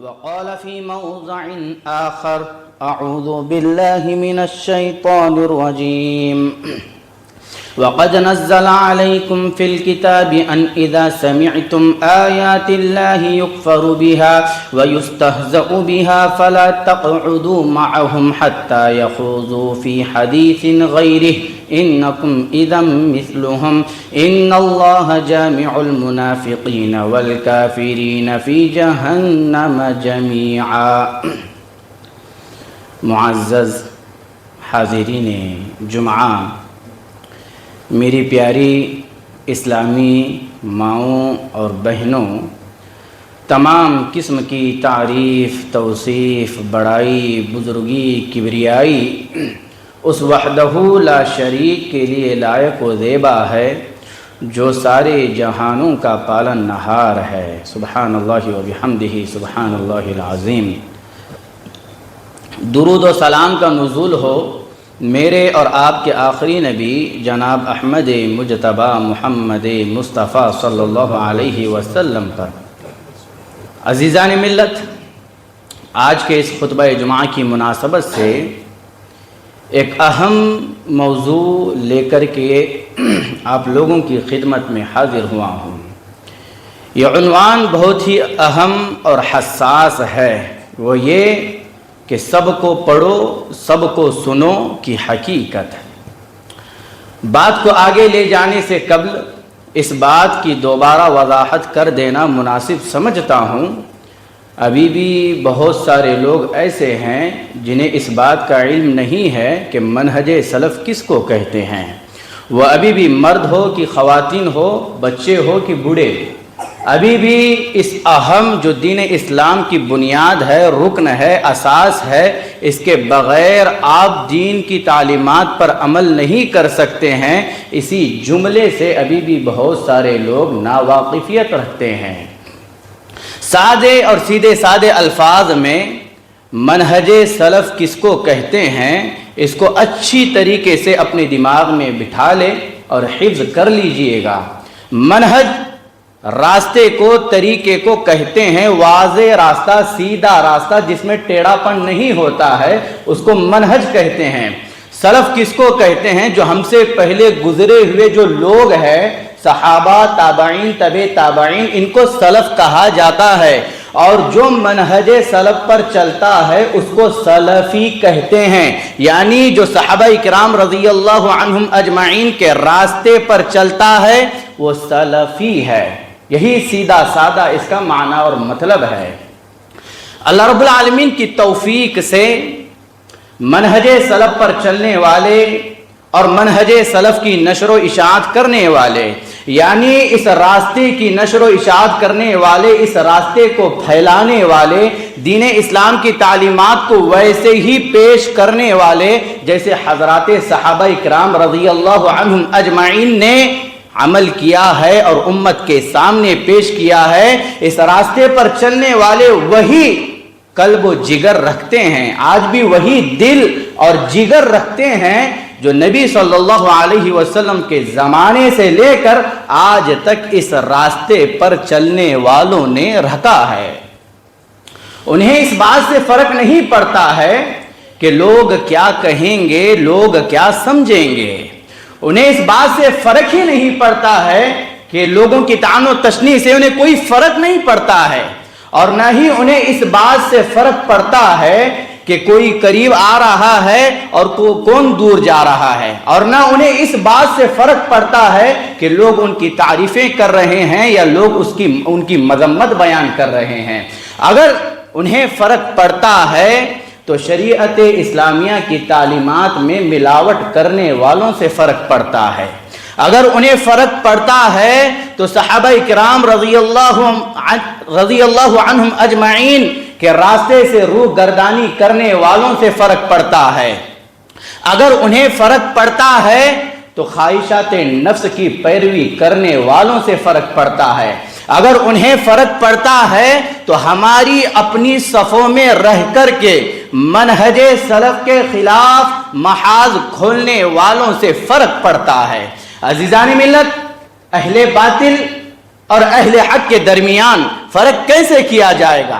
وقال في موضع آخر أعوذ بالله من الشيطان الرجيم وقد نزل عليكم في الكتاب أن إذا سمعتم آيات الله يكفر بها ويستهزأ بها فلا تقعدوا معهم حتى يخوضوا في حديث غيره إنكم إذا مثلهم إن الله جامع المنافقين والكافرين في جهنم جميعا. معزز حاضرین جمعہ، میری پیاری اسلامی ماؤں اور بہنوں، تمام قسم کی تعریف، توصیف، بڑائی، بزرگی، کبریائی اس وحدہ لا شریک کے لیے لائق و زیبا ہے جو سارے جہانوں کا پالن نہار ہے. سبحان اللہ و بحمدہ سبحان اللہ العظیم. درود و سلام کا نزول ہو میرے اور آپ کے آخری نبی جناب احمد مجتبی محمد مصطفیٰ صلی اللہ علیہ وسلم پر. عزیزان ملت، آج کے اس خطبہ جمعہ کی مناسبت سے ایک اہم موضوع لے کر کے آپ لوگوں کی خدمت میں حاضر ہوا ہوں. یہ عنوان بہت ہی اہم اور حساس ہے، وہ یہ کہ سب کو پڑھو سب کو سنو کی حقیقت. بات کو آگے لے جانے سے قبل اس بات کی دوبارہ وضاحت کر دینا مناسب سمجھتا ہوں. ابھی بھی بہت سارے لوگ ایسے ہیں جنہیں اس بات کا علم نہیں ہے کہ منہج سلف کس کو کہتے ہیں. وہ ابھی بھی مرد ہو کہ خواتین ہو، بچے ہو کہ بوڑھے، ابھی بھی اس اہم جو دین اسلام کی بنیاد ہے، رکن ہے، اساس ہے، اس کے بغیر آپ دین کی تعلیمات پر عمل نہیں کر سکتے ہیں. اسی جملے سے ابھی بھی بہت سارے لوگ ناواقفیت رکھتے ہیں. سادے اور سیدھے سادے الفاظ میں منہج سلف کس کو کہتے ہیں، اس کو اچھی طریقے سے اپنے دماغ میں بٹھا لے اور حفظ کر لیجئے گا. منہج راستے کو، طریقے کو کہتے ہیں، واضح راستہ، سیدھا راستہ جس میں ٹیڑھا پن نہیں ہوتا ہے، اس کو منہج کہتے ہیں. سلف کس کو کہتے ہیں؟ جو ہم سے پہلے گزرے ہوئے جو لوگ ہیں، صحابہ، تابعین، تبع تابعین، ان کو سلف کہا جاتا ہے. اور جو منہج سلف پر چلتا ہے اس کو سلفی کہتے ہیں. یعنی جو صحابہ اکرام رضی اللہ عنہم اجمعین کے راستے پر چلتا ہے وہ سلفی ہے. یہی سیدھا سادہ اس کا معنی اور مطلب ہے. اللہ رب العالمین کی توفیق سے منہج سلف پر چلنے والے اور منہج سلف کی نشر و اشاعت کرنے والے، یعنی اس راستے کی نشر و اشاعت کرنے والے، اس راستے کو پھیلانے والے، دین اسلام کی تعلیمات کو ویسے ہی پیش کرنے والے جیسے حضرات صحابہ اکرام رضی اللہ عنہم اجمعین نے عمل کیا ہے اور امت کے سامنے پیش کیا ہے. اس راستے پر چلنے والے وہی قلب و جگر رکھتے ہیں، آج بھی وہی دل اور جگر رکھتے ہیں جو نبی صلی اللہ علیہ وسلم کے زمانے سے لے کر آج تک اس راستے پر چلنے والوں نے رکھا ہے. انہیں اس بات سے فرق نہیں پڑتا ہے کہ لوگ کیا کہیں گے، لوگ کیا سمجھیں گے. انہیں اس بات سے فرق ہی نہیں پڑتا ہے کہ لوگوں کی طعن و تشنیع سے انہیں کوئی فرق نہیں پڑتا ہے، اور نہ ہی انہیں اس بات سے فرق پڑتا ہے کہ کوئی قریب آ رہا ہے اور کون دور جا رہا ہے، اور نہ انہیں اس بات سے فرق پڑتا ہے کہ لوگ ان کی تعریفیں کر رہے ہیں یا لوگ ان کی مذمت بیان کر رہے ہیں. اگر انہیں فرق پڑتا ہے تو شریعت اسلامیہ کی تعلیمات میں ملاوٹ کرنے والوں سے فرق پڑتا ہے. اگر انہیں فرق پڑتا ہے تو صحابہ اکرام رضی اللہ عنہم اجمعین کے راستے سے روح گردانی کرنے والوں سے فرق پڑتا ہے. اگر انہیں فرق پڑتا ہے تو خواہشات نفس کی پیروی کرنے والوں سے فرق پڑتا ہے. اگر انہیں فرق پڑتا ہے تو ہماری اپنی صفوں میں رہ کر کے منہج سلف کے خلاف محاذ کھولنے والوں سے فرق پڑتا ہے. عزیزان ملت، اہل باطل اور اہل حق کے درمیان فرق کیسے کیا جائے گا؟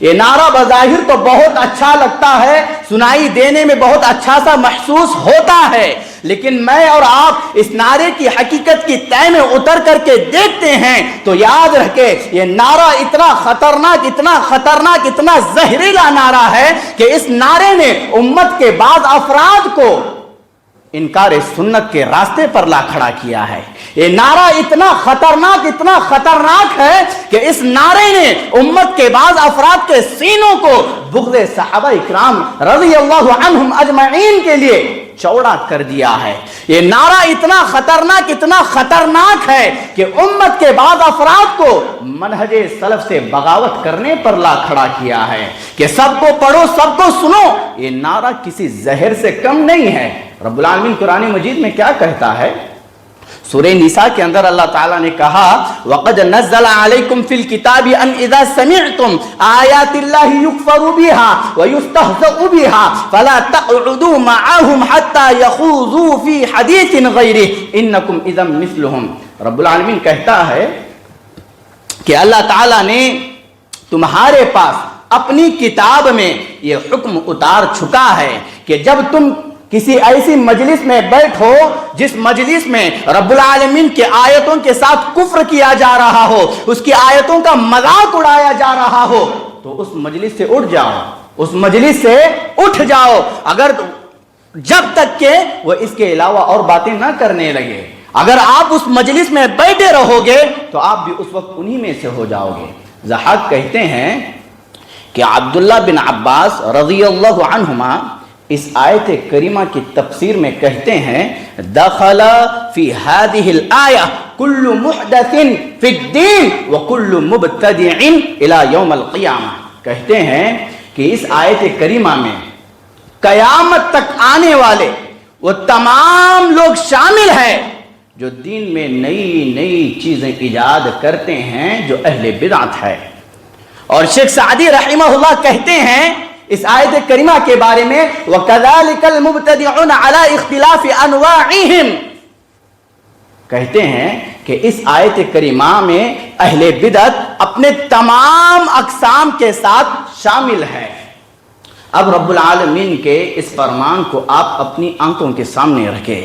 یہ نعرہ بظاہر تو بہت اچھا لگتا ہے، سنائی دینے میں بہت اچھا سا محسوس ہوتا ہے، لیکن میں اور آپ اس نعرے کی حقیقت کی تہ میں اتر کر کے دیکھتے ہیں تو یاد رکھے یہ نعرہ اتنا خطرناک، اتنا خطرناک، اتنا زہریلا نعرہ ہے کہ اس نعرے نے امت کے بعض افراد کو انکار سنت کے راستے پر لا کھڑا کیا ہے۔ یہ نعرہ اتنا خطرناک ہے کہ اس نعرے نے امت کے بعض افراد کے سینوں کو بغض صحابہ اکرام رضی اللہ عنہم اجمعین کے لیے چوڑا کر دیا ہے۔ یہ نعرہ اتنا خطرناک ہے کہ امت کے بعض افراد کو منہج سلف سے بغاوت کرنے پر لا کھڑا کیا ہے کہ سب کو پڑھو، سب کو سنو۔ یہ نعرہ کسی زہر سے کم نہیں ہے۔ رب العالمین قرآن مجید میں کیا کہتا ہے؟ سورہ نساء کے اندر اللہ تعالیٰ نے کہا وَقَدْ نَزَّلَ عَلَيْكُمْ فِي الْكِتَابِ أَنْ إِذَا سَمِعْتُمْ آيَاتِ اللَّهِ يُكْفَرُ بِهَا وَيُسْتَهْزَأُ بِهَا فَلَا تَقْعُدُوا مَعَهُمْ حَتَّى يَخُوضُوا فِي حَدِيثٍ غَيْرِهِ إِنَّكُمْ إِذًا مِثْلُهُمْ۔ رب العالمین کہتا ہے کہ اللہ تعالیٰ نے تمہارے پاس اپنی کتاب میں یہ حکم اتار چکا ہے کہ جب تم کسی ایسی مجلس میں بیٹھو جس مجلس میں رب العالمین کے آیتوں کے ساتھ کفر کیا جا رہا ہو، اس کی آیتوں کا مذاق اڑایا جا رہا ہو، تو اس مجلس سے اٹھ جاؤ، اس مجلس سے اٹھ جاؤ، اگر جب تک کہ وہ اس کے علاوہ اور باتیں نہ کرنے لگے۔ اگر آپ اس مجلس میں بیٹھے رہو گے تو آپ بھی اس وقت انہی میں سے ہو جاؤ گے۔ ضحاک کہتے ہیں کہ عبداللہ بن عباس رضی اللہ عنہما اس آیت کریمہ کی تفسیر میں کہتے ہیں دخل فی هذه الآیہ کل محدث فی الدین وکل مبتدع الی یوم القیامہ۔ کہتے ہیں کہ اس آیت کریمہ میں قیامت تک آنے والے وہ تمام لوگ شامل ہیں جو دین میں نئی نئی چیزیں ایجاد کرتے ہیں جو اہل بدعت ہے۔ اور شیخ سعدی رحمہ اللہ کہتے ہیں اس آیت کریمہ کے بارے میں وَكَذَلِكَ الْمُبْتَدِعُونَ عَلَىٰ اخْتِلَافِ أَنْوَاعِهِمْ، کہتے ہیں کہ اس آیت کریمہ میں اہل بدعت اپنے تمام اقسام کے ساتھ شامل ہے۔ اب رب العالمین کے اس فرمان کو آپ اپنی آنکھوں کے سامنے رکھیں،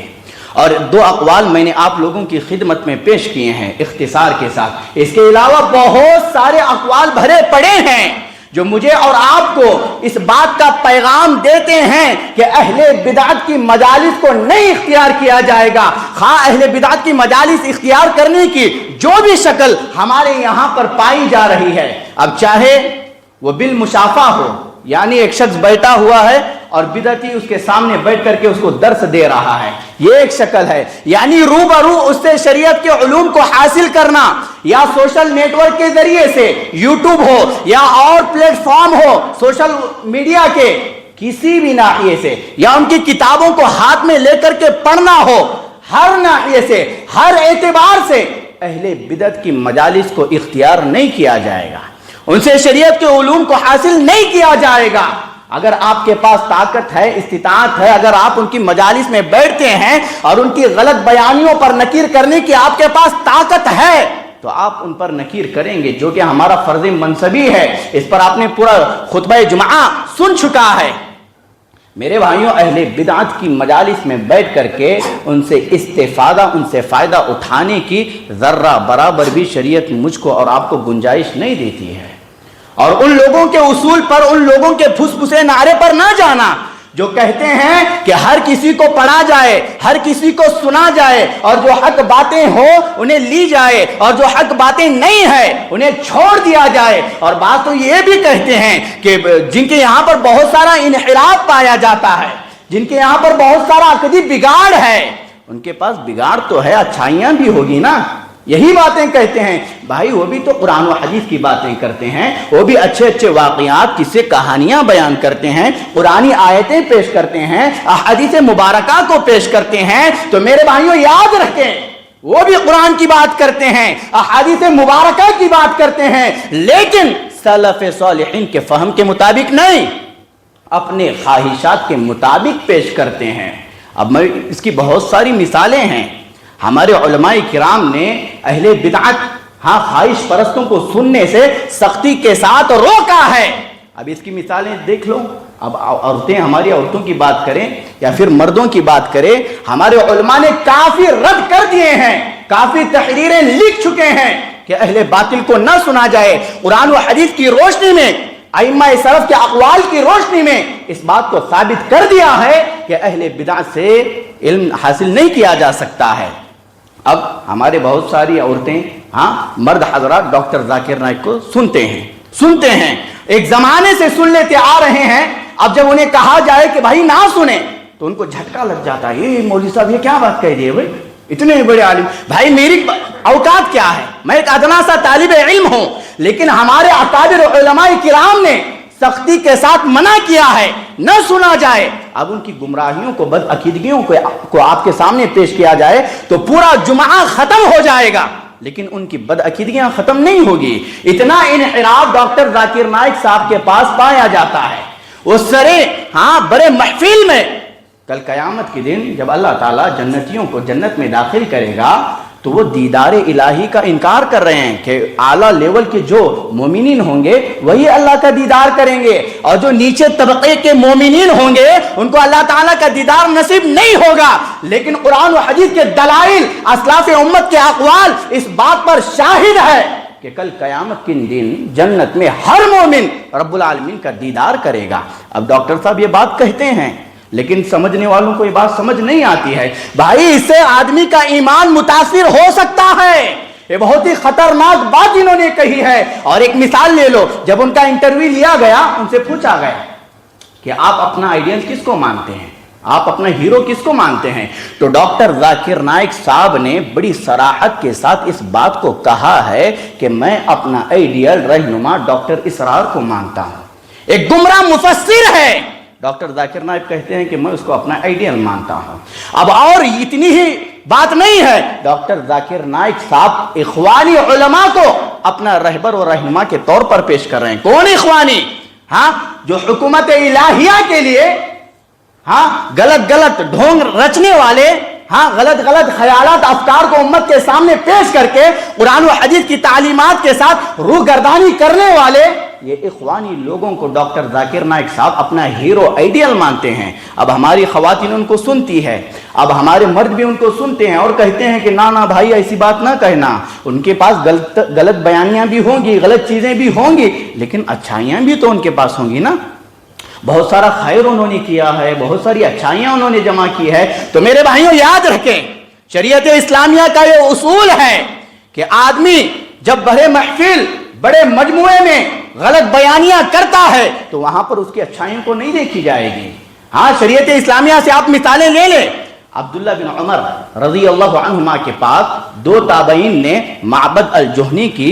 اور دو اقوال میں نے آپ لوگوں کی خدمت میں پیش کیے ہیں اختصار کے ساتھ۔ اس کے علاوہ بہت سارے اقوال بھرے پڑے ہیں جو مجھے اور آپ کو اس بات کا پیغام دیتے ہیں کہ اہل بدعت کی مجالس کو نہیں اختیار کیا جائے گا۔ خواہ اہل بدعت کی مجالس اختیار کرنے کی جو بھی شکل ہمارے یہاں پر پائی جا رہی ہے، اب چاہے وہ بالمشافہ ہو، یعنی ایک شخص بیٹھا ہوا ہے اور بدعتی اس کے سامنے بیٹھ کر کے اس کو درس دے رہا ہے، یہ ایک شکل ہے، یعنی روبرو اس سے شریعت کے علوم کو حاصل کرنا، یا سوشل نیٹ ورک کے ذریعے سے یوٹیوب ہو یا اور پلیٹ فارم ہو سوشل میڈیا کے کسی بھی ناحیے سے، یا ان کی کتابوں کو ہاتھ میں لے کر کے پڑھنا ہو، ہر ناحیے سے، ہر اعتبار سے اہل بدعت کی مجالس کو اختیار نہیں کیا جائے گا، ان سے شریعت کے علوم کو حاصل نہیں کیا جائے گا۔ اگر آپ کے پاس طاقت ہے، استطاعت ہے، اگر آپ ان کی مجالس میں بیٹھتے ہیں اور ان کی غلط بیانیوں پر نکیر کرنے کی آپ کے پاس طاقت ہے تو آپ ان پر نکیر کریں گے، جو کہ ہمارا فرض منصبی ہے۔ اس پر آپ نے پورا خطبہ جمعہ سن چکا ہے۔ میرے بھائیوں، اہل بدعت کی مجالس میں بیٹھ کر کے ان سے استفادہ، ان سے فائدہ اٹھانے کی ذرہ برابر بھی شریعت مجھ کو اور آپ کو گنجائش نہیں دیتی ہے۔ اور ان لوگوں کے اصول پر، ان لوگوں کے پھس پھسے نعرے پر نہ جانا جو کہتے ہیں کہ ہر کسی کو پڑھا جائے، ہر کسی کو سنا جائے، اور جو حق باتیں ہو انہیں لی جائے، اور جو حق باتیں نہیں ہیں انہیں چھوڑ دیا جائے۔ اور بات تو یہ بھی کہتے ہیں کہ جن کے یہاں پر بہت سارا انحراف پایا جاتا ہے، جن کے یہاں پر بہت سارا عقدی بگاڑ ہے، ان کے پاس بگاڑ تو ہے، اچھائیاں بھی ہوگی نا، یہی باتیں کہتے ہیں۔ بھائی وہ بھی تو قرآن و حدیث کی باتیں کرتے ہیں، وہ بھی اچھے اچھے واقعات، قصے، کہانیاں بیان کرتے ہیں، قرآنی آیتیں پیش کرتے ہیں، احادیث مبارکہ کو پیش کرتے ہیں۔ تو میرے بھائیوں یاد رکھیں، وہ بھی قرآن کی بات کرتے ہیں، احادیث مبارکہ کی بات کرتے ہیں، لیکن سلف صالحین کے فہم کے مطابق نہیں، اپنے خواہشات کے مطابق پیش کرتے ہیں۔ اب میں اس کی بہت ساری مثالیں ہیں۔ ہمارے علماء کرام نے اہل بدعت، ہاں خواہش پرستوں کو سننے سے سختی کے ساتھ روکا ہے۔ اب اس کی مثالیں دیکھ لو۔ اب عورتیں، ہماری عورتوں کی بات کریں یا پھر مردوں کی بات کریں، ہمارے علماء نے کافی رد کر دیے ہیں، کافی تحریریں لکھ چکے ہیں کہ اہل باطل کو نہ سنا جائے۔ قرآن و حدیث کی روشنی میں، ائمہ سلف کے اقوال کی روشنی میں اس بات کو ثابت کر دیا ہے کہ اہل بدعت سے علم حاصل نہیں کیا جا سکتا ہے۔ اب ہمارے بہت ساری عورتیں، مرد حضرات ڈاکٹر ذاکر نائک کو سنتے ہیں، ایک زمانے سے سن لیتے آ رہے ہیں۔ اب جب انہیں کہا جائے کہ بھائی نہ سنیں تو ان کو جھٹکا لگ جاتا ہے، یہ مولوی صاحب یہ کیا بات کہہ دیے بھائی، اتنے بڑے عالم، بھائی میری اوقات کیا ہے، میں ایک ادنا سا طالب علم ہوں، لیکن ہمارے اکابر علماء کرام نے سختی کے ساتھ منع کیا ہے نہ سنا جائے۔ اب ان کی گمراہیوں کو، بد عقیدگیوں کو آپ کے سامنے پیش کیا جائے تو پورا جمعہ ختم ہو جائے گا، لیکن ان کی بد عقیدگیاں ختم نہیں ہوگی۔ اتنا انحراف ڈاکٹر ذاکر نائک صاحب کے پاس پایا جاتا ہے۔ وہ سرے بڑے محفل میں، کل قیامت کے دن جب اللہ تعالیٰ جنتیوں کو جنت میں داخل کرے گا تو وہ دیدار الہی کا انکار کر رہے ہیں کہ اعلیٰ لیول کے جو مومنین ہوں گے وہی اللہ کا دیدار کریں گے، اور جو نیچے طبقے کے مومنین ہوں گے ان کو اللہ تعالیٰ کا دیدار نصیب نہیں ہوگا۔ لیکن قرآن و حدیث کے دلائل، اسلاف امت کے اقوال اس بات پر شاہد ہے کہ کل قیامت کے دن جنت میں ہر مومن رب العالمین کا دیدار کرے گا۔ اب ڈاکٹر صاحب یہ بات کہتے ہیں لیکن سمجھنے والوں کو یہ بات سمجھ نہیں آتی ہے۔ بھائی اس سے آدمی کا ایمان متاثر ہو سکتا ہے، یہ بہت ہی خطرناک بات انہوں نے کہی ہے۔ اور ایک مثال لے لو، جب ان کا انٹرویو لیا گیا، ان سے پوچھا گیا کہ آپ اپنا آئیڈیل کس کو مانتے ہیں، آپ اپنا ہیرو کس کو مانتے ہیں، تو ڈاکٹر ذاکر نائک صاحب نے بڑی صراحت کے ساتھ اس بات کو کہا ہے کہ میں اپنا آئیڈیل رہنما ڈاکٹر اسرار کو مانتا ہوں۔ ایک گمراہ مفسر ہے، ڈاکٹر ذاکر نائک کہتے ہیں کہ میں اس کو اپنا آئیڈیل مانتا ہوں۔ اب اور اتنی ہی بات نہیں ہے، ڈاکٹر ذاکر نائک صاحب اخوانی علماء کو اپنا رہبر و رہنما کے طور پر پیش کر رہے ہیں۔ کون اخوانی؟ جو حکومت الہیہ کے لیے غلط ڈھونگ رچنے والے، غلط خیالات، افکار کو امت کے سامنے پیش کر کے قرآن و حدیث کی تعلیمات کے ساتھ روگردانی کرنے والے، یہ اخوانی لوگوں کو ڈاکٹر ذاکر نائک صاحب اپنا ہیرو آئیڈیل مانتے ہیں۔ اب ہماری خواتین ان کو سنتی ہے، اب ہمارے مرد بھی ان کو سنتے ہیں اور کہتے ہیں کہ نا بھائی ایسی بات نہ کہنا، ان کے پاس غلط بیانیاں بھی ہوں گی، غلط چیزیں بھی ہوں گی، لیکن اچھائیاں بھی تو ان کے پاس ہوں گی نا۔ بہت سارا خیر انہوں نے کیا ہے، بہت ساری اچھائیاں انہوں نے جمع کی ہے۔ تو میرے بھائیوں یاد رکھیں، شریعت اسلامیہ کا یہ اصول ہے کہ آدمی جب بڑے محفل، بڑے مجموعے میں غلط بیانیاں کرتا ہے تو وہاں پر اس کی اچھائیوں کو نہیں دیکھی جائے گی۔ شریعت اسلامیہ سے آپ مثالیں لے لیں۔ عبداللہ بن عمر رضی اللہ عنہما کے پاس دو تابعین نے معبد الجہنی کی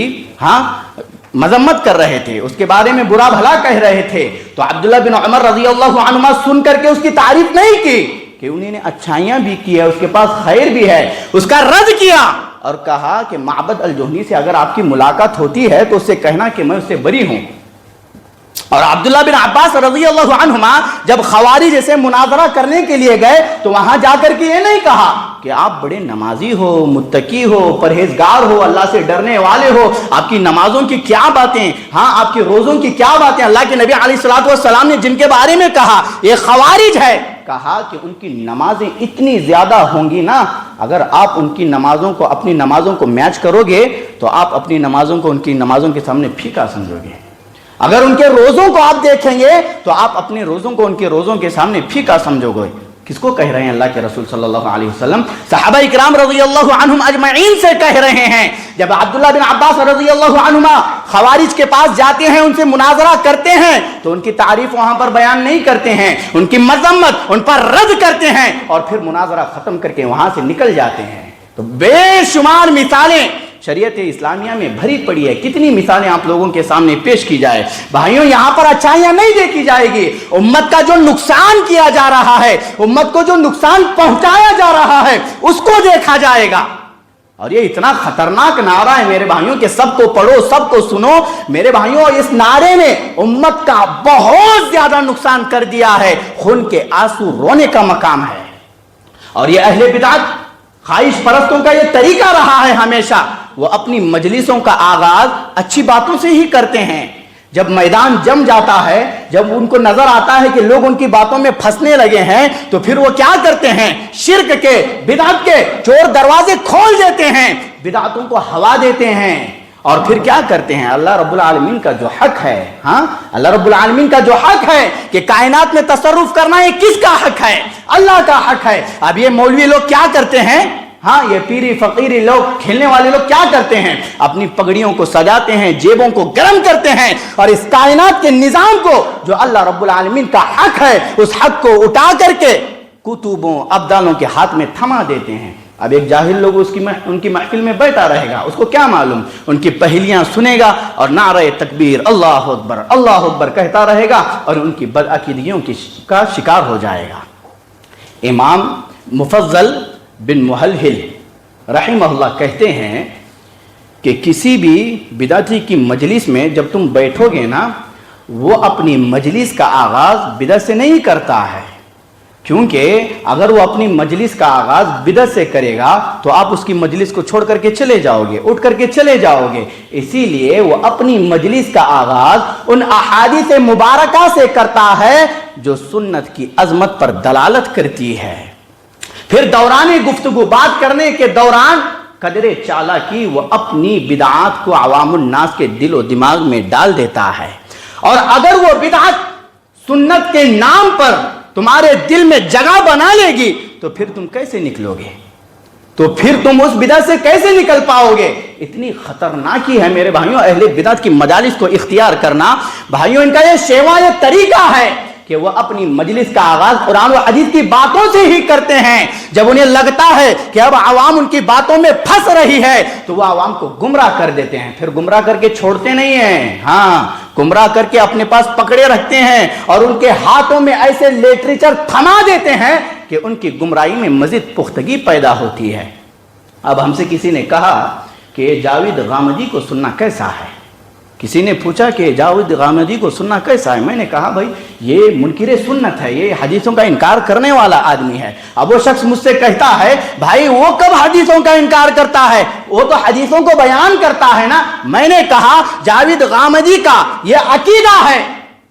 مذمت کر رہے تھے، اس کے بارے میں برا بھلا کہہ رہے تھے، تو عبداللہ بن عمر رضی اللہ عنہما سن کر کے اس کی تعریف نہیں کی کہ انہوں نے اچھائیاں بھی کی ہے، اس کے پاس خیر بھی ہے، اس کا رد کیا اور کہا کہ معبد الجہنی سے اگر آپ کی ملاقات ہوتی ہے تو اس سے کہنا کہ میں اس سے بری ہوں۔ اور عبداللہ بن عباس رضی اللہ عنہما جب خوارج سے مناظرہ کرنے کے لیے گئے تو وہاں جا کر کے یہ نہیں کہا کہ آپ بڑے نمازی ہو، متقی ہو، پرہیزگار ہو، اللہ سے ڈرنے والے ہو، آپ کی نمازوں کی کیا باتیں، آپ کی روزوں کی کیا باتیں۔ اللہ کے نبی علیہ الصلوۃ والسلام نے جن کے بارے میں کہا یہ خوارج ہے، کہا کہ ان کی نمازیں اتنی زیادہ ہوں گی نا، اگر آپ ان کی نمازوں کو، اپنی نمازوں کو میچ کرو گے تو آپ اپنی نمازوں کو ان کی نمازوں کے سامنے پھیکا سمجھو گے۔ اگر ان کے روزوں کو آپ دیکھیں گے تو آپ اپنے روزوں کو ان کے روزوں کے سامنے پھیکا سمجھو گے۔ کس کو کہہ رہے ہیں؟ اللہ کے رسول صلی اللہ علیہ وسلم صحابہ اکرام رضی اللہ عنہم اجمعین سے کہہ رہے ہیں۔ جب عبداللہ بن عباس رضی اللہ عنہما خوارج کے پاس جاتے ہیں، ان سے مناظرہ کرتے ہیں تو ان کی تعریف وہاں پر بیان نہیں کرتے ہیں، ان کی مذمت، ان پر رد کرتے ہیں اور پھر مناظرہ ختم کر کے وہاں سے نکل جاتے ہیں۔ تو بے شمار مثالیں شریعت اسلامیہ میں بھری پڑی ہے، کتنی مثالیں آپ لوگوں کے سامنے پیش کی جائے۔ بھائیوں یہاں پر اچھائیاں نہیں دیکھی جائے گی، امت کا جو نقصان کیا جا رہا ہے، امت کو جو نقصان پہنچایا جا رہا ہے اس کو دیکھا جائے گا۔ اور یہ اتنا خطرناک نعرہ ہے میرے بھائیوں کہ سب کو پڑھو، سب کو سنو۔ میرے بھائیوں اس نعرے نے امت کا بہت زیادہ نقصان کر دیا ہے، خون کے آنسو رونے کا مقام ہے۔ اور یہ اہل بدعت، خواہش پرستوں کا یہ طریقہ رہا ہے ہمیشہ، وہ اپنی مجلسوں کا آغاز اچھی باتوں سے ہی کرتے ہیں. جب میدان جم جاتا ہے، جب ان کو نظر آتا ہے کہ لوگ ان کی باتوں میں پھنسنے لگے ہیں، تو پھر وہ کیا کرتے ہیں؟ شرک کے، بدعت کے چور دروازے کھول دیتے ہیں، بدعتوں کو ہوا دیتے ہیں. اور پھر کیا کرتے ہیں؟ اللہ رب العالمین کا جو حق ہے، اللہ رب العالمین کا جو حق ہے کہ کائنات میں تصرف کرنا، یہ کس کا حق ہے؟ اللہ کا حق ہے. اب یہ مولوی لوگ کیا کرتے ہیں؟ یہ پیری فقیری لوگ، کھیلنے والے لوگ کیا کرتے ہیں؟ اپنی پگڑیوں کو سجاتے ہیں، جیبوں کو گرم کرتے ہیں، اور اس کائنات کے نظام کو جو اللہ رب العالمین کا حق ہے، اس حق کو اٹھا کر کے کتبوں، ابدالوں کے ہاتھ میں تھما دیتے ہیں. اب ایک جاہل لوگ ان کی محفل میں بیٹھا رہے گا، اس کو کیا معلوم؟ ان کی پہلیاں سنے گا اور نعرہ تکبیر اللہ اکبر اللہ اکبر کہتا رہے گا، اور ان کی بدعقیدگیوں کا شکار ہو جائے گا. امام مفضل بن محلحل رحمہ اللہ کہتے ہیں کہ کسی بھی بدعتی کی مجلس میں جب تم بیٹھو گے نا، وہ اپنی مجلس کا آغاز بدعت سے نہیں کرتا ہے، کیونکہ اگر وہ اپنی مجلس کا آغاز بدعت سے کرے گا تو آپ اس کی مجلس کو چھوڑ کر کے چلے جاؤ گے، اٹھ کر کے چلے جاؤ گے. اسی لیے وہ اپنی مجلس کا آغاز ان احادیث مبارکہ سے کرتا ہے جو سنت کی عظمت پر دلالت کرتی ہے. پھر دوران گفتگو بات کرنے کے دوران قدر چالاکی وہ اپنی بدعات کو عوام الناس کے دل و دماغ میں ڈال دیتا ہے. اور اگر وہ بدعت سنت کے نام پر تمہارے دل میں جگہ بنا لے گی تو پھر تم کیسے نکلو گے؟ تو پھر تم اس بدعت سے کیسے نکل پاؤ گے؟ اتنی خطرناکی ہے میرے بھائیوں اہل بدعت کی مجالس کو اختیار کرنا. بھائیوں ان کا یہ شیوا، یہ طریقہ ہے کہ وہ اپنی مجلس کا آغاز قرآن و حدیث کی باتوں سے ہی کرتے ہیں. جب انہیں لگتا ہے کہ اب عوام ان کی باتوں میں پھنس رہی ہے تو وہ عوام کو گمراہ کر دیتے ہیں. پھر گمراہ کر کے چھوڑتے نہیں ہیں، گمراہ کر کے اپنے پاس پکڑے رکھتے ہیں اور ان کے ہاتھوں میں ایسے لٹریچر تھما دیتے ہیں کہ ان کی گمراہی میں مزید پختگی پیدا ہوتی ہے. اب ہم سے کسی نے کہا کہ جاوید غامدی کو سننا کیسا ہے؟ کسی نے پوچھا کہ جاوید غامدی کو سننا کیسا ہے؟ میں نے کہا بھائی یہ منکر سنت ہے، یہ حدیثوں کا انکار کرنے والا آدمی ہے. اب وہ شخص مجھ سے کہتا ہے بھائی وہ کب حدیثوں کا انکار کرتا ہے؟ وہ تو حدیثوں کو بیان کرتا ہے نا. میں نے کہا جاوید غامدی کا یہ عقیدہ ہے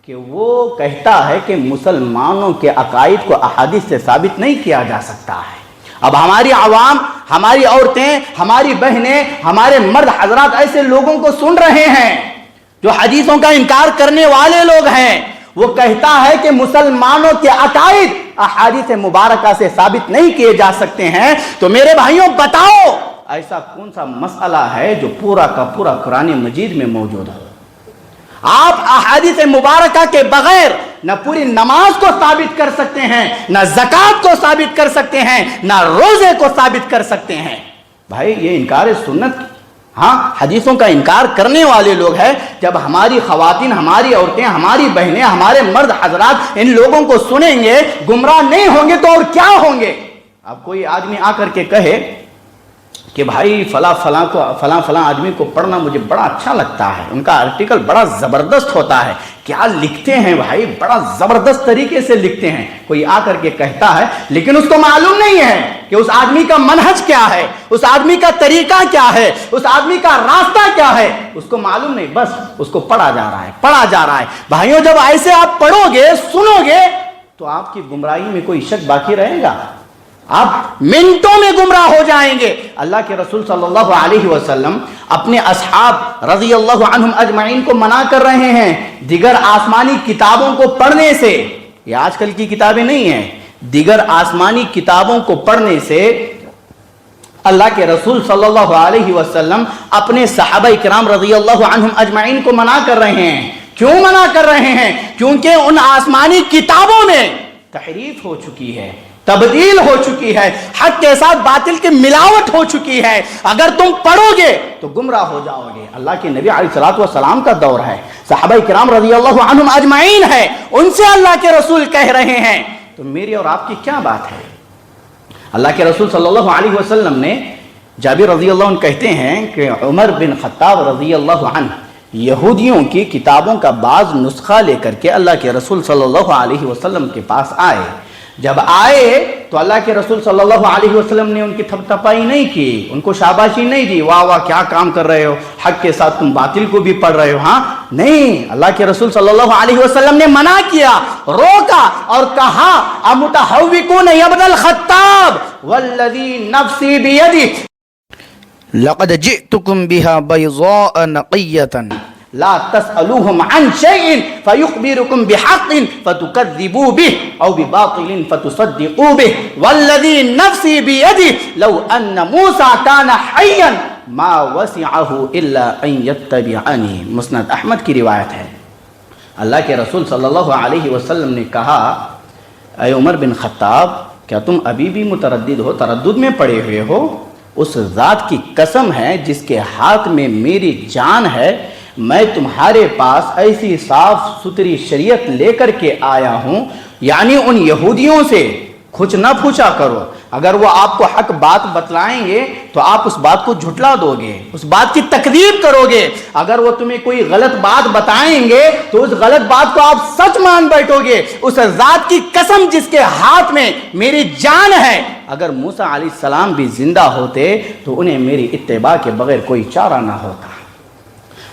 کہ وہ کہتا ہے کہ مسلمانوں کے عقائد کو احادیث سے ثابت نہیں کیا جا سکتا ہے. اب ہماری عوام، ہماری عورتیں، ہماری بہنیں، ہمارے مرد حضرات ایسے لوگوں کو سن رہے ہیں جو حدیثوں کا انکار کرنے والے لوگ ہیں. وہ کہتا ہے کہ مسلمانوں کے عقائد احادیث مبارکہ سے ثابت نہیں کیے جا سکتے ہیں. تو میرے بھائیوں بتاؤ ایسا کون سا مسئلہ ہے جو پورا کا پورا قرآن مجید میں موجود ہے؟ آپ احادیث مبارکہ کے بغیر نہ پوری نماز کو ثابت کر سکتے ہیں، نہ زکوٰۃ کو ثابت کر سکتے ہیں، نہ روزے کو ثابت کر سکتے ہیں. بھائی یہ انکار سنت، حدیثوں کا انکار کرنے والے لوگ ہیں. جب ہماری خواتین، ہماری عورتیں، ہماری بہنیں، ہمارے مرد حضرات ان لوگوں کو سنیں گے، گمراہ نہیں ہوں گے تو اور کیا ہوں گے؟ اب کوئی آدمی آ کر کے کہے کہ بھائی فلاں آدمی کو پڑھنا مجھے بڑا اچھا لگتا ہے، ان کا آرٹیکل بڑا زبردست ہوتا ہے، کیا لکھتے ہیں بھائی، بڑا زبردست طریقے سے لکھتے ہیں. کوئی آ کر کے کہتا ہے، لیکن اس کو معلوم نہیں ہے کہ اس آدمی کا منہج کیا ہے، اس آدمی کا طریقہ کیا ہے، اس آدمی کا راستہ کیا ہے، اس کو معلوم نہیں، بس اس کو پڑھا جا رہا ہے. بھائیوں جب ایسے آپ پڑھو گے، سنو گے، تو آپ کی گمراہی میں کوئی شک باقی رہے گا؟ آپ منٹوں میں گمراہ ہو جائیں گے. اللہ کے رسول صلی اللہ علیہ وسلم اپنے اصحاب رضی اللہ عنہم اجمعین کو منع کر رہے ہیں دیگر آسمانی کتابوں کو پڑھنے سے. یہ آج کل کی کتابیں نہیں ہیں، دیگر آسمانی کتابوں کو پڑھنے سے اللہ کے رسول صلی اللہ علیہ وسلم اپنے صحابہ کرام رضی اللہ عنہم اجمعین کو منع کر رہے ہیں. کیوں منع کر رہے ہیں؟ کیونکہ ان آسمانی کتابوں میں تحریف ہو چکی ہے، تبدیل ہو چکی ہے، حق کے ساتھ باطل کی ملاوٹ ہو چکی ہے. اگر تم پڑھو گے تو گمراہ ہو جاؤ گے. اللہ کے نبی علیہ الصلوۃ والسلام کا دور ہے، صحابہ کرام رضی اللہ عنہم اجمعین ہے، ان سے اللہ کے رسول کہہ رہے ہیں، تو میری اور آپ کی کیا بات ہے؟ اللہ کے رسول صلی اللہ علیہ وسلم نے، جابر رضی اللہ عنہ کہتے ہیں کہ عمر بن خطاب رضی اللہ عنہ یہودیوں کی کتابوں کا بعض نسخہ لے کر کے اللہ کے رسول صلی اللہ علیہ وسلم کے پاس آئے. جب آئے تو اللہ کے رسول صلی اللہ علیہ وسلم نے ان کی تھپتپائی نہیں کی, ان کو شاباشی نہیں دی, واہ واہ کیا کام کر رہے ہو, حق کے ساتھ تم باطل کو بھی پڑھ رہے ہو. ہاں نہیں, اللہ کے رسول صلی اللہ علیہ وسلم نے منع کیا, روکا اور کہا امتحوکون یا ابن الخطاب والذی نفسی بیدہ لقد جئتکم بها بیضاء نقیۃ لا تسألوهم عن شيء فيخبركم بحق فتكذبوا به أو بباطل فتصدقوا به والذي نفسي بيده لو أن موسى كان حيا ما وسعه إلا أن يتبعني. مسند احمد کی روایت ہے. اللہ کے رسول صلی اللہ علیہ وسلم نے کہا, اے عمر بن خطاب, کیا تم ابھی بھی متردد ہو, تردد میں پڑے ہوئے ہو؟ اس ذات کی قسم ہے جس کے ہاتھ میں میری جان ہے, میں تمہارے پاس ایسی صاف ستھری شریعت لے کر کے آیا ہوں, یعنی ان یہودیوں سے کچھ نہ پوچھا کرو. اگر وہ آپ کو حق بات بتلائیں گے تو آپ اس بات کو جھٹلا دو گے, اس بات کی تکذیب کرو گے. اگر وہ تمہیں کوئی غلط بات بتائیں گے تو اس غلط بات کو آپ سچ مان بیٹھو گے. اس ذات کی قسم جس کے ہاتھ میں میری جان ہے, اگر موسیٰ علیہ السلام بھی زندہ ہوتے تو انہیں میری اتباع کے بغیر کوئی چارہ نہ ہوتا.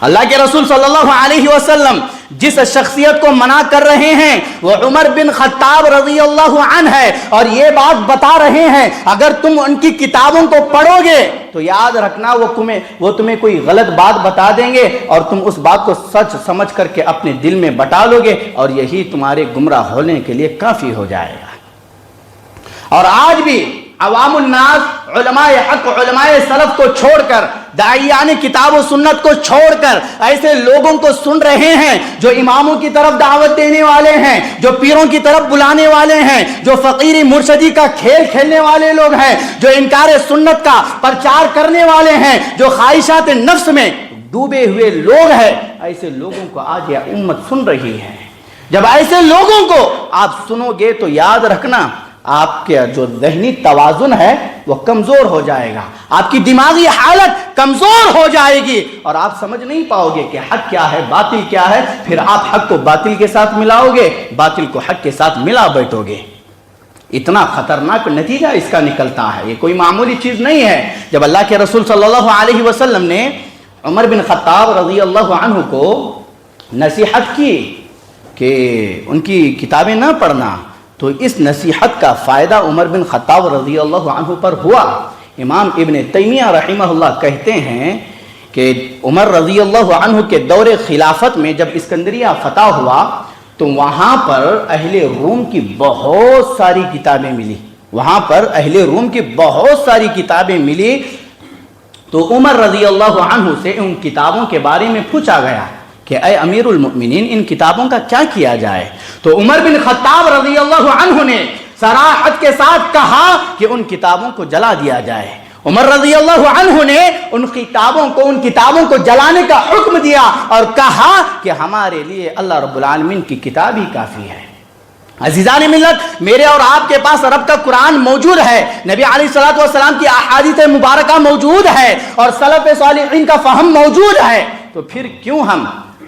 اللہ کے رسول صلی اللہ علیہ وسلم جس شخصیت کو منع کر رہے ہیں وہ عمر بن خطاب رضی اللہ عنہ ہے, اور یہ بات بتا رہے ہیں اگر تم ان کی کتابوں کو پڑھو گے تو یاد رکھنا وہ تمہیں کوئی غلط بات بتا دیں گے اور تم اس بات کو سچ سمجھ کر کے اپنے دل میں بٹا لو گے, اور یہی تمہارے گمراہ ہونے کے لیے کافی ہو جائے گا. اور آج بھی عوام الناس علماء حق, علماء سلف کو چھوڑ کر, داعیان کتاب و سنت کو چھوڑ کر ایسے لوگوں کو سن رہے ہیں جو اماموں کی طرف دعوت دینے والے ہیں, جو پیروں کی طرف بلانے والے ہیں, جو فقیری مرشدی کا کھیل کھیلنے والے لوگ ہیں, جو انکار سنت کا پرچار کرنے والے ہیں, جو خواہشات نفس میں ڈوبے ہوئے لوگ ہیں. ایسے لوگوں کو آج یہ امت سن رہی ہے. جب ایسے لوگوں کو آپ سنو گے تو یاد رکھنا آپ کے جو ذہنی توازن ہے وہ کمزور ہو جائے گا, آپ کی دماغی حالت کمزور ہو جائے گی, اور آپ سمجھ نہیں پاؤ گے کہ حق کیا ہے, باطل کیا ہے. پھر آپ حق کو باطل کے ساتھ ملاؤ گے, باطل کو حق کے ساتھ ملا بیٹھو گے. اتنا خطرناک نتیجہ اس کا نکلتا ہے, یہ کوئی معمولی چیز نہیں ہے. جب اللہ کے رسول صلی اللہ علیہ وسلم نے عمر بن خطاب رضی اللہ عنہ کو نصیحت کی کہ ان کی کتابیں نہ پڑھنا, تو اس نصیحت کا فائدہ عمر بن خطاب رضی اللہ عنہ پر ہوا. امام ابن تیمیہ رحمہ اللہ کہتے ہیں کہ عمر رضی اللہ عنہ کے دور خلافت میں جب اسکندریہ فتح ہوا تو وہاں پر اہل روم کی بہت ساری کتابیں ملی, وہاں پر اہل روم کی بہت ساری کتابیں ملی. تو عمر رضی اللہ عنہ سے ان کتابوں کے بارے میں پوچھا گیا کہ اے امیر المؤمنین ان کتابوں کا کیا کیا جائے. تو عمر بن خطاب رضی اللہ عنہ نے صراحت کے ساتھ کہا کہ ان کتابوں کو جلا دیا جائے. عمر رضی اللہ عنہ نے ان کتابوں کو جلانے کا حکم دیا اور کہا کہ ہمارے لیے اللہ رب العالمین کی کتاب ہی کافی ہے. عزیزان ملت, میرے اور آپ کے پاس رب کا قرآن موجود ہے, نبی علیہ الصلوۃ والسلام کی احادیث مبارکہ موجود ہے, اور سلف صالحین کا فہم موجود ہے. تو پھر کیوں ہم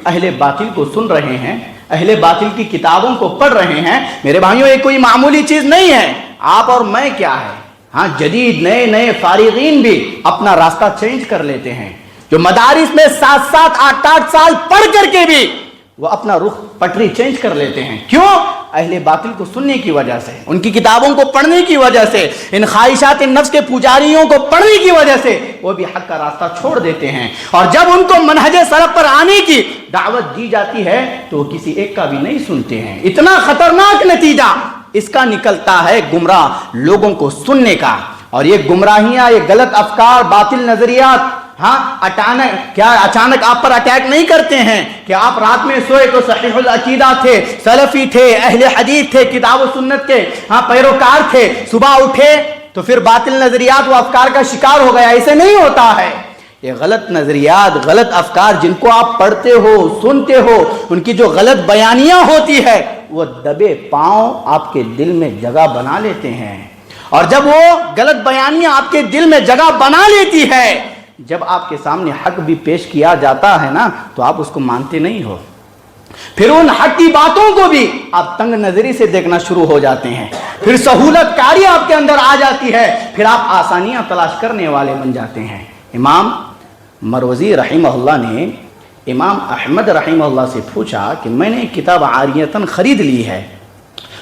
اہل باطل کو سن رہے ہیں, اہل باطل کی کتابوں کو پڑھ رہے ہیں؟ میرے بھائیوں, یہ کوئی معمولی چیز نہیں ہے. آپ اور میں کیا ہے, ہاں جدید نئے فارغین بھی اپنا راستہ چینج کر لیتے ہیں, جو مدارس میں 7 8 سال پڑھ کر کے بھی وہ اپنا رخ پٹری چینج کر لیتے ہیں. کیوں؟ اہل باطل کو سننے کی وجہ سے, ان کی کتابوں کو پڑھنے کی وجہ سے, ان خواہشات نفس کے پجاریوں کو پڑھنے کی وجہ سے وہ بھی حق کا راستہ چھوڑ دیتے ہیں. اور جب ان کو منہج سلف پر آنے کی دعوت دی جاتی ہے تو وہ کسی ایک کا بھی نہیں سنتے ہیں. اتنا خطرناک نتیجہ اس کا نکلتا ہے گمراہ لوگوں کو سننے کا. اور یہ گمراہیاں, یہ غلط افکار, باطل نظریات اچانک آپ پر اٹیک نہیں کرتے ہیں کہ آپ رات میں سوئے تو صحیح العقیدہ تھے, سلفی تھے, اہل حدیث تھے, کتاب و سنت کے پیروکار تھے, صبح اٹھے تو پھر باطل نظریات و افکار کا شکار ہو گیا. ایسے نہیں ہوتا ہے. یہ غلط نظریات, غلط افکار جن کو آپ پڑھتے ہو, سنتے ہو, ان کی جو غلط بیانیاں ہوتی ہے وہ دبے پاؤں آپ کے دل میں جگہ بنا لیتے ہیں. اور جب وہ غلط بیانیاں آپ کے دل میں جگہ بنا لیتی ہے, جب آپ کے سامنے حق بھی پیش کیا جاتا ہے نا تو آپ اس کو مانتے نہیں ہو. پھر ان حق کی باتوں کو بھی آپ تنگ نظری سے دیکھنا شروع ہو جاتے ہیں. پھر سہولت کاری آپ کے اندر آ جاتی ہے، پھر آپ آسانیاں تلاش کرنے والے بن جاتے ہیں۔ امام مروزی رحمہ اللہ نے امام احمد رحمہ اللہ سے پوچھا کہ میں نے کتاب عاریتاً خرید لی ہے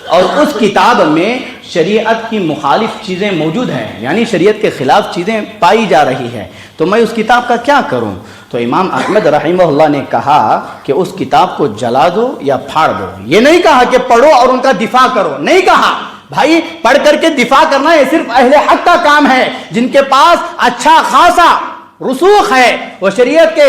اور اس کتاب میں شریعت کی مخالف چیزیں موجود ہیں، یعنی شریعت کے خلاف چیزیں پائی جا رہی ہے، تو میں اس کتاب کا کیا کروں؟ تو امام احمد رحمہ اللہ نے کہا کہ اس کتاب کو جلا دو یا پھاڑ دو۔ یہ نہیں کہا کہ پڑھو اور ان کا دفاع کرو، نہیں کہا بھائی پڑھ کر کے دفاع کرنا یہ صرف اہل حق کا کام ہے، جن کے پاس اچھا خاصا رسوخ ہے، وہ شریعت کے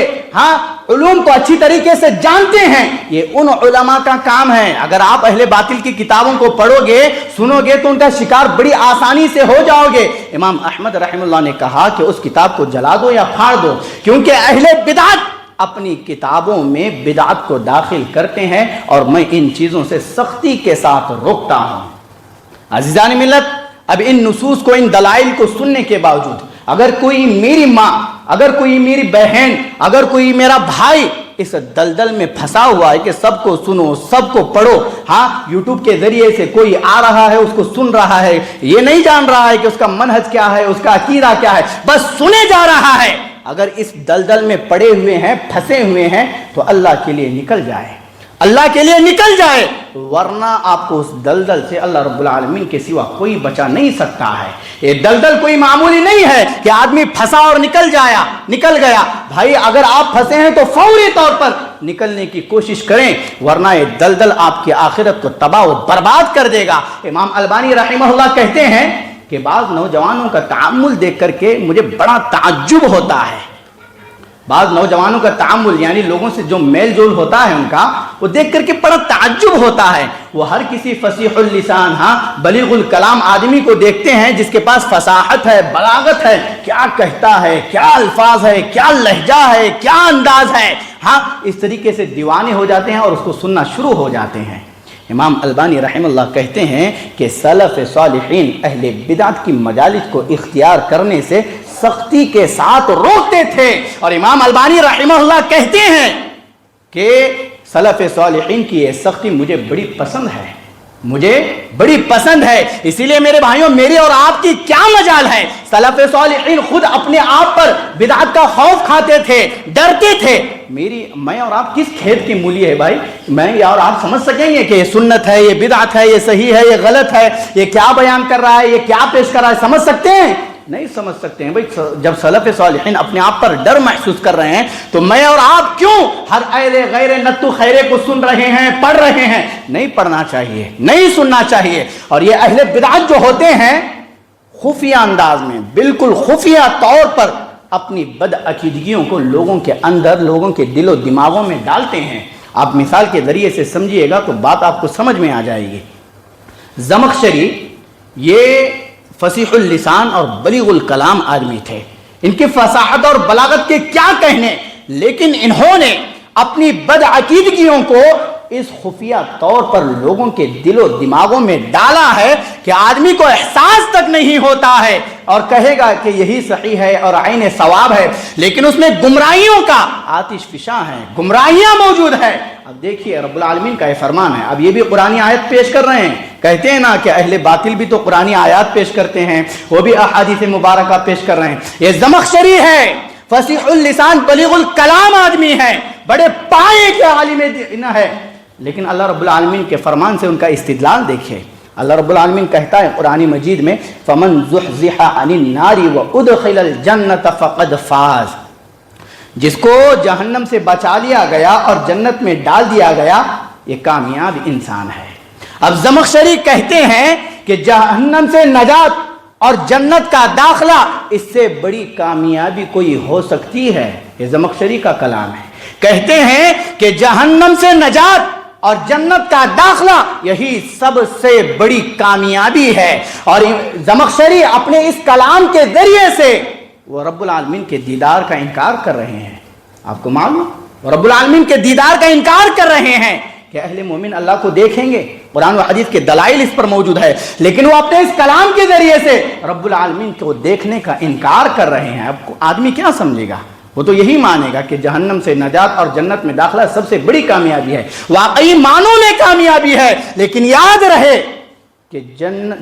علوم کو اچھی طریقے سے جانتے ہیں، یہ ان علماء کا کام ہے۔ اگر آپ اہل باطل کی کتابوں کو پڑھو گے، سنو گے تو ان کا شکار بڑی آسانی سے ہو جاؤ گے۔ امام احمد رحمہ اللہ نے کہا کہ اس کتاب کو جلا دو یا پھاڑ دو، کیونکہ اہل بدعت اپنی کتابوں میں بدعت کو داخل کرتے ہیں اور میں ان چیزوں سے سختی کے ساتھ روکتا ہوں۔ عزیزان ملت، اب ان نصوص کو، ان دلائل کو سننے کے باوجود اگر کوئی میری ماں، اگر کوئی میری بہن، اگر کوئی میرا بھائی اس دلدل میں پھنسا ہوا ہے کہ سب کو سنو، سب کو پڑھو، یوٹیوب کے ذریعے سے کوئی آ رہا ہے، اس کو سن رہا ہے، یہ نہیں جان رہا ہے کہ اس کا منہج کیا ہے، اس کا عقیدہ کیا ہے، بس سنے جا رہا ہے، اگر اس دلدل میں پڑے ہوئے ہیں، پھنسے ہوئے ہیں، تو اللہ کے لیے نکل جائے، اللہ کے لیے نکل جائے، ورنہ آپ کو اس دلدل سے اللہ رب العالمین کے سوا کوئی بچا نہیں سکتا ہے۔ یہ دلدل کوئی معمولی نہیں ہے کہ آدمی پھنسا اور نکل گیا۔ بھائی اگر آپ پھنسے ہیں تو فوری طور پر نکلنے کی کوشش کریں، ورنہ یہ دلدل آپ کی آخرت کو تباہ و برباد کر دے گا۔ امام البانی رحمہ اللہ کہتے ہیں کہ بعض نوجوانوں کا تعامل دیکھ کر کے مجھے بڑا تعجب ہوتا ہے۔ بعض نوجوانوں کا تعامل یعنی لوگوں سے جو میل جول ہوتا ہے ان کا، وہ دیکھ کر کے بڑا تعجب ہوتا ہے۔ وہ ہر کسی فصیح اللسان بلیغ الکلام آدمی کو دیکھتے ہیں جس کے پاس فصاحت ہے، بلاغت ہے، کیا کہتا ہے، کیا الفاظ ہے، کیا لہجہ ہے، کیا انداز ہے، اس طریقے سے دیوانے ہو جاتے ہیں اور اس کو سننا شروع ہو جاتے ہیں۔ امام البانی رحمہ اللہ کہتے ہیں کہ سلف صالحین اہل بدعت کی مجالس کو اختیار کرنے سے سختی کے ساتھ روکتے تھے، اور امام البانی رحمہ اللہ کہتے ہیں کہ سلف صالحین کی یہ سختی مجھے بڑی پسند ہے، مجھے بڑی پسند ہے۔ اسی لیے میرے بھائیوں، میری اور آپ کی کیا مجال ہے؟ سلف صالحین خود اپنے آپ پر بدعت کا خوف کھاتے تھے، ڈرتے تھے۔ میں اور آپ کس کھیت کی مولی ہے بھائی؟ میں یا اور آپ سمجھ سکیں گے کہ یہ سنت ہے، یہ بدعت ہے، یہ صحیح ہے، یہ غلط ہے، یہ کیا بیان کر رہا ہے، یہ کیا پیش کر رہا ہے؟ سمجھ سکتے ہیں؟ نہیں سمجھ سکتے ہیں بھائی۔ جب سلف صالحین اپنے آپ پر ڈر محسوس کر رہے ہیں تو میں اور آپ کیوں ہر ایرے غیر نتو خیرے کو سن رہے ہیں، پڑھ رہے ہیں؟ نہیں پڑھنا چاہیے، نہیں سننا چاہیے۔ اور یہ اہل بدعت جو ہوتے ہیں خفیہ انداز میں، بالکل خفیہ طور پر اپنی بد عقیدگیوں کو لوگوں کے اندر، لوگوں کے دل و دماغوں میں ڈالتے ہیں۔ آپ مثال کے ذریعے سے سمجھیے گا تو بات آپ کو سمجھ میں آ جائے گی۔ زمخشری یہ فصیح اللسان اور بلیغ الکلام آدمی تھے، ان کی فصاحت اور بلاغت کے کیا کہنے، لیکن انہوں نے اپنی بد عقیدگیوں کو اس خفیہ طور پر لوگوں کے دل و دماغوں میں ڈالا ہے کہ آدمی کو احساس تک نہیں ہوتا ہے، اور کہے گا کہ یہی صحیح ہے اور عین ثواب ہے، لیکن اس میں گمراہیوں کا آتش فشاں ہے، گمراہیاں موجود ہے۔ اب دیکھیے رب العالمین کا یہ فرمان ہے، اب یہ بھی قرآنی آیت پیش کر رہے ہیں۔ کہتے ہیں نا کہ اہل باطل بھی تو قرآنی آیات پیش کرتے ہیں، وہ بھی احادیث مبارکہ پیش کر رہے ہیں۔ یہ زمخشری ہے، فصیح اللسان بلیغ الکلام آدمی ہے، بڑے پائے کے عالم دین ہے، لیکن اللہ رب العالمین کے فرمان سے ان کا استدلال دیکھیں۔ اللہ رب العالمین کہتا ہے قرآن مجید میں فَمَنْ زُحْزِحَ عَنِ النَّارِ وَأُدْخِلَ الْجَنَّةَ فَقَدْ فَازَ، جس کو جہنم سے بچا لیا گیا اور جنت میں ڈال دیا گیا، یہ کامیاب انسان ہے۔ اب زمخشری کہتے ہیں کہ جہنم سے نجات اور جنت کا داخلہ، اس سے بڑی کامیابی کوئی ہو سکتی ہے؟ یہ زمخشری کا کلام ہے۔ کہتے ہیں کہ جہنم سے نجات اور جنت کا داخلہ یہی سب سے بڑی کامیابی ہے، اور زمخشری اپنے اس کلام کے ذریعے سے وہ رب العالمین کے دیدار کا انکار کر رہے ہیں۔ آپ کو معلوم، وہ رب العالمین کے دیدار کا انکار کر رہے ہیں کہ اہل مومن اللہ کو دیکھیں گے، قرآن و حدیث کے دلائل اس پر موجود ہے، لیکن وہ اپنے اس کلام کے ذریعے سے رب العالمین کو دیکھنے کا انکار کر رہے ہیں۔ اب آدمی کیا سمجھے گا؟ وہ تو یہی مانے گا کہ جہنم سے نجات اور جنت میں داخلہ سب سے بڑی کامیابی ہے، واقعی معنوں میں کامیابی ہے، لیکن یاد رہے کہ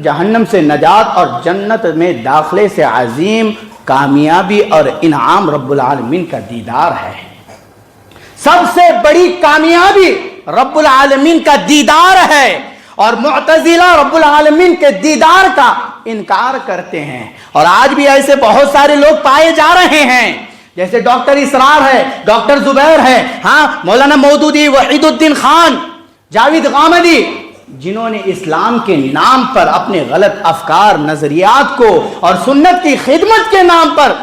جہنم سے نجات اور جنت میں داخلے سے عظیم کامیابی اور انعام رب العالمین کا دیدار ہے۔ سب سے بڑی کامیابی رب العالمین کا دیدار ہے، اور معتزلہ رب العالمین کے دیدار کا انکار کرتے ہیں۔ اور آج بھی ایسے بہت سارے لوگ پائے جا رہے ہیں، جیسے ڈاکٹر اسرار ہے، ڈاکٹر زبیر ہے، ہاں مولانا مودودی، وحید الدین خان، جاوید غامدی، جنہوں نے اسلام کے نام پر اپنے غلط افکار، نظریات کو اور سنت کی خدمت کے نام پر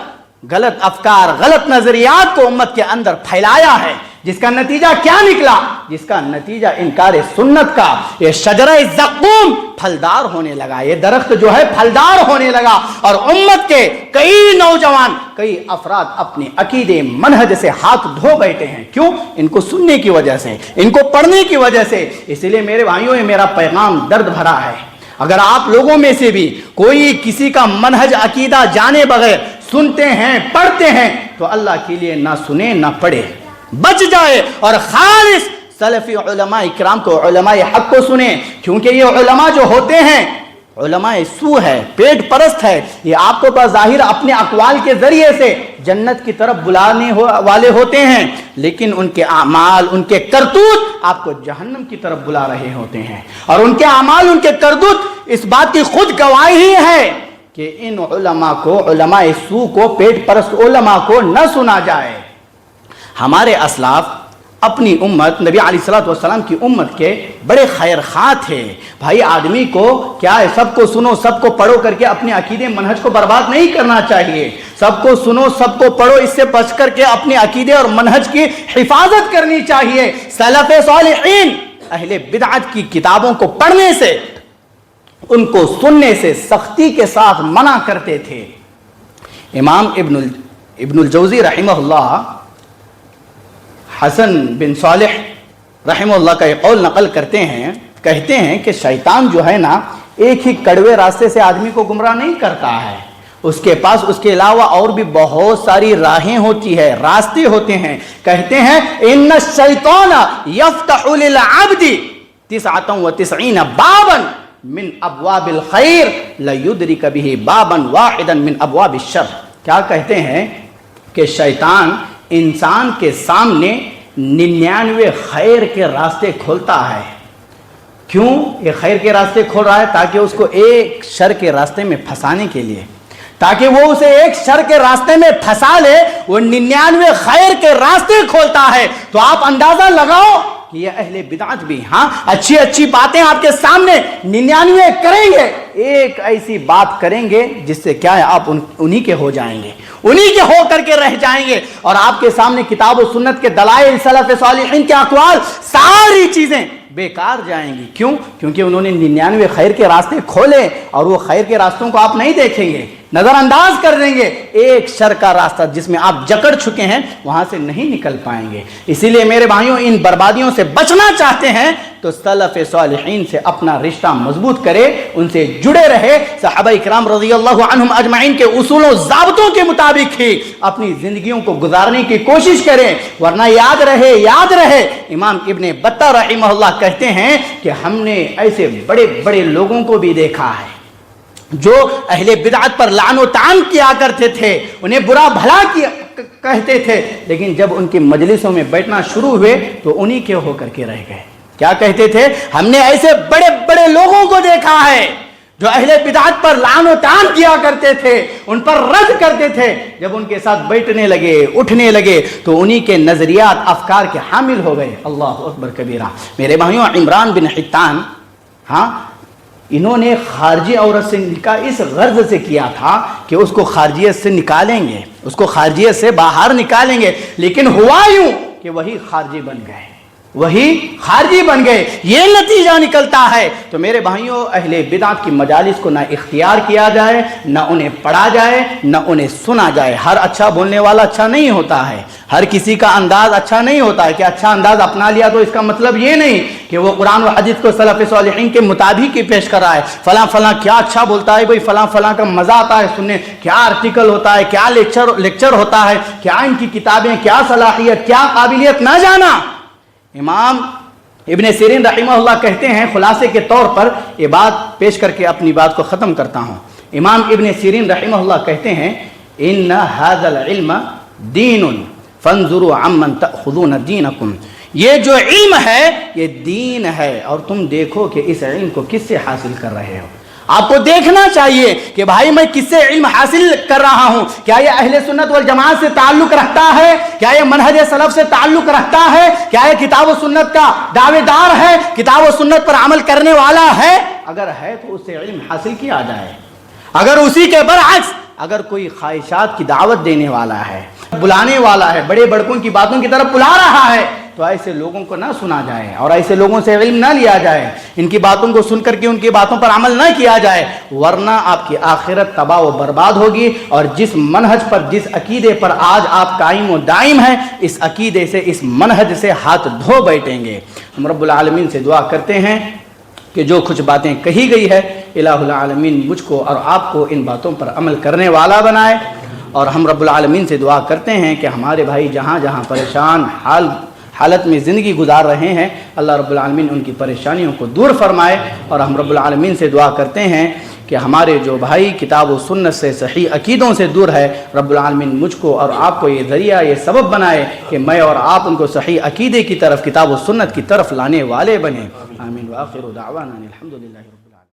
غلط افکار، غلط نظریات کو امت کے اندر پھیلایا ہے، جس کا نتیجہ کیا نکلا؟ جس کا نتیجہ انکار سنت کا یہ شجرہ زقوم پھلدار ہونے لگا، یہ درخت جو ہے پھلدار ہونے لگا، اور امت کے کئی نوجوان، کئی افراد اپنے عقیدے منہج سے ہاتھ دھو بیٹھے ہیں۔ کیوں؟ ان کو سننے کی وجہ سے، ان کو پڑھنے کی وجہ سے۔ اس لیے میرے بھائیوں، یہ میرا پیغام درد بھرا ہے۔ اگر آپ لوگوں میں سے بھی کوئی کسی کا منہج عقیدہ جانے بغیر سنتے ہیں، پڑھتے ہیں، تو اللہ کے لیے نہ سنے نہ پڑھے، بچ جائے اور خالص سلفی علماء اکرام کو، علماء حق کو سنیں، کیونکہ یہ علماء جو ہوتے ہیں علماء سو ہے، پیٹ پرست ہے، یہ آپ کو بظاہر اپنے اقوال کے ذریعے سے جنت کی طرف بلانے والے ہوتے ہیں، لیکن ان کے اعمال، ان کے کرتوت آپ کو جہنم کی طرف بلا رہے ہوتے ہیں۔ اور ان کے اعمال، ان کے کرتوت اس بات کی خود گواہی ہی ہے کہ ان علماء کو، علماء سو کو، پیٹ پرست علماء کو نہ سنا جائے۔ ہمارے اسلاف اپنی امت، نبی علیہ الصلوۃ والسلام کی امت کے بڑے خیر خواہ تھے۔ بھائی آدمی کو کیا ہے، سب کو سنو، سب کو پڑھو کر کے اپنے عقیدے منہج کو برباد نہیں کرنا چاہیے۔ سب کو سنو، سب کو پڑھو، اس سے بچ کر کے اپنے عقیدے اور منہج کی حفاظت کرنی چاہیے۔ سلف صالحین اہل بدعت کی کتابوں کو پڑھنے سے، ان کو سننے سے سختی کے ساتھ منع کرتے تھے۔ امام ابن الجوزی رحمہ اللہ حسن بن صالح رحمہ اللہ کا ایک قول نقل کرتے ہیں، کہتے ہیں کہ شیطان جو ہے نا، ایک ہی کڑوے راستے سے آدمی کو گمراہ نہیں کرتا ہے، اس کے پاس اس کے علاوہ اور بھی بہت ساری راہیں ہوتی ہے، راستے ہوتے ہیں۔ کہتے ہیں ان الشیطان یفتح للعبد 99 بابا من ابواب الخیر لیدرک به بابا واحدا من ابواب الشر۔ کیا کہتے ہیں کہ شیطان انسان کے سامنے 99 خیر کے راستے کھولتا ہے۔ کیوں یہ خیر کے راستے کھول رہا ہے؟ تاکہ اس کو ایک شر کے راستے میں پھنسانے کے لیے، تاکہ وہ اسے ایک شر کے راستے میں پھنسا لے۔ وہ 99 خیر کے راستے کھولتا ہے۔ تو آپ اندازہ لگاؤ کہ یہ اہل بدعت بھی اچھی اچھی باتیں آپ کے سامنے 99 کریں گے، ایک ایسی بات کریں گے جس سے کیا ہے، آپ انہی کے ہو جائیں گے، انہی کے ہو کر کے رہ جائیں گے، اور آپ کے سامنے کتاب و سنت کے دلائل، سلف صالحین کے اقوال، ساری چیزیں بیکار جائیں گی۔ کیوں؟ کیونکہ انہوں نے 99 خیر کے راستے کھولے، اور وہ خیر کے راستوں کو آپ نہیں دیکھیں گے، نظر انداز کر دیں گے۔ ایک شر کا راستہ جس میں آپ جکڑ چکے ہیں، وہاں سے نہیں نکل پائیں گے۔ اسی لیے میرے بھائیوں، ان بربادیوں سے بچنا چاہتے ہیں تو سلف صالحین سے اپنا رشتہ مضبوط کرے، ان سے جڑے رہے، صحابہ اکرام رضی اللہ عنہم اجمعین کے اصول و ضابطوں کے مطابق ہی اپنی زندگیوں کو گزارنے کی کوشش کریں، ورنہ یاد رہے امام ابن بطہ رحمہ اللہ کہتے ہیں کہ ہم نے ایسے بڑے بڑے لوگوں کو بھی دیکھا ہے جو اہل بدعت پر لعن و طعن کیا کرتے تھے، انہیں برا بھلا کہتے تھے، لیکن جب ان کی مجلسوں میں بیٹھنا شروع ہوئے تو انہی کے ہو کر کے رہ گئے۔ کیا کہتے تھے؟ ہم نے ایسے بڑے بڑے لوگوں کو دیکھا ہے جو اہل بدعت پر لعن و طعن کیا کرتے تھے، ان پر رد کرتے تھے، جب ان کے ساتھ بیٹھنے لگے، اٹھنے لگے تو انہی کے نظریات، افکار کے حامل ہو گئے۔ اللہ اکبر کبیرہ۔ میرے بھائیوں، عمران بن حطان، انہوں نے خارجی عورت سے نکاح اس غرض سے کیا تھا کہ اس کو خارجیت سے نکالیں گے، اس کو خارجیت سے باہر نکالیں گے، لیکن ہوا یوں کہ وہی خارجی بن گئے۔ یہ نتیجہ نکلتا ہے۔ تو میرے بھائیوں، اہل بدعت کی مجالس کو نہ اختیار کیا جائے، نہ انہیں پڑھا جائے، نہ انہیں سنا جائے۔ ہر اچھا بولنے والا اچھا نہیں ہوتا ہے، ہر کسی کا انداز اچھا نہیں ہوتا ہے۔ کہ اچھا انداز اپنا لیا تو اس کا مطلب یہ نہیں کہ وہ قرآن و حدیث کو سلف صالحین کے مطابق ہی پیش کر رہا ہے۔ فلاں کیا اچھا بولتا ہے، بھائی فلاں کا مزہ آتا ہے سننے، کیا آرٹیکل ہوتا ہے، کیا لیکچر ہوتا ہے، کیا ان کی کتابیں، کیا صلاحیت، کیا قابلیت، نہ جانا۔ امام ابن سیرین رحمہ اللہ کہتے ہیں، خلاصے کے طور پر یہ بات پیش کر کے اپنی بات کو ختم کرتا ہوں، امام ابن سیرین رحمہ اللہ کہتے ہیں ان ھذا العلم دین فانظروا عمن تأخذون دینکم، یہ جو علم ہے یہ دین ہے، اور تم دیکھو کہ اس علم کو کس سے حاصل کر رہے ہو۔ آپ کو دیکھنا چاہیے کہ بھائی میں کس سے علم حاصل کر رہا ہوں، کیا یہ اہل سنت والجماعت سے تعلق رکھتا ہے، کیا یہ منہج سلف سے تعلق رکھتا ہے، کیا یہ کتاب و سنت کا دعوے دار ہے، کتاب و سنت پر عمل کرنے والا ہے؟ اگر ہے تو اس سے علم حاصل کیا جائے، اگر اسی کے برعکس اگر کوئی خواہشات کی دعوت دینے والا ہے، بلانے والا ہے، بڑے بڑکوں کی باتوں کی طرف بلا رہا ہے، تو ایسے لوگوں کو نہ سنا جائے اور ایسے لوگوں سے علم نہ لیا جائے، ان کی باتوں کو سن کر کے ان کی باتوں پر عمل نہ کیا جائے، ورنہ آپ کی آخرت تباہ و برباد ہوگی، اور جس منہج پر، جس عقیدے پر آج آپ قائم و دائم ہیں، اس عقیدے سے، اس منہج سے ہاتھ دھو بیٹھیں گے۔ ہم رب العالمین سے دعا کرتے ہیں کہ جو کچھ باتیں کہی گئی ہے، الہ العالمین مجھ کو اور آپ کو ان باتوں پر عمل کرنے والا بنائے، اور ہم رب العالمین سے دعا کرتے ہیں کہ ہمارے بھائی جہاں جہاں پریشان حالت میں زندگی گزار رہے ہیں، اللہ رب العالمین ان کی پریشانیوں کو دور فرمائے، اور ہم رب العالمین سے دعا کرتے ہیں کہ ہمارے جو بھائی کتاب و سنت سے، صحیح عقیدوں سے دور ہے، رب العالمین مجھ کو اور آپ کو یہ ذریعہ، یہ سبب بنائے کہ میں اور آپ ان کو صحیح عقیدے کی طرف، کتاب و سنت کی طرف لانے والے بنیں۔ آمین وآخر دعوانا الحمدللہ۔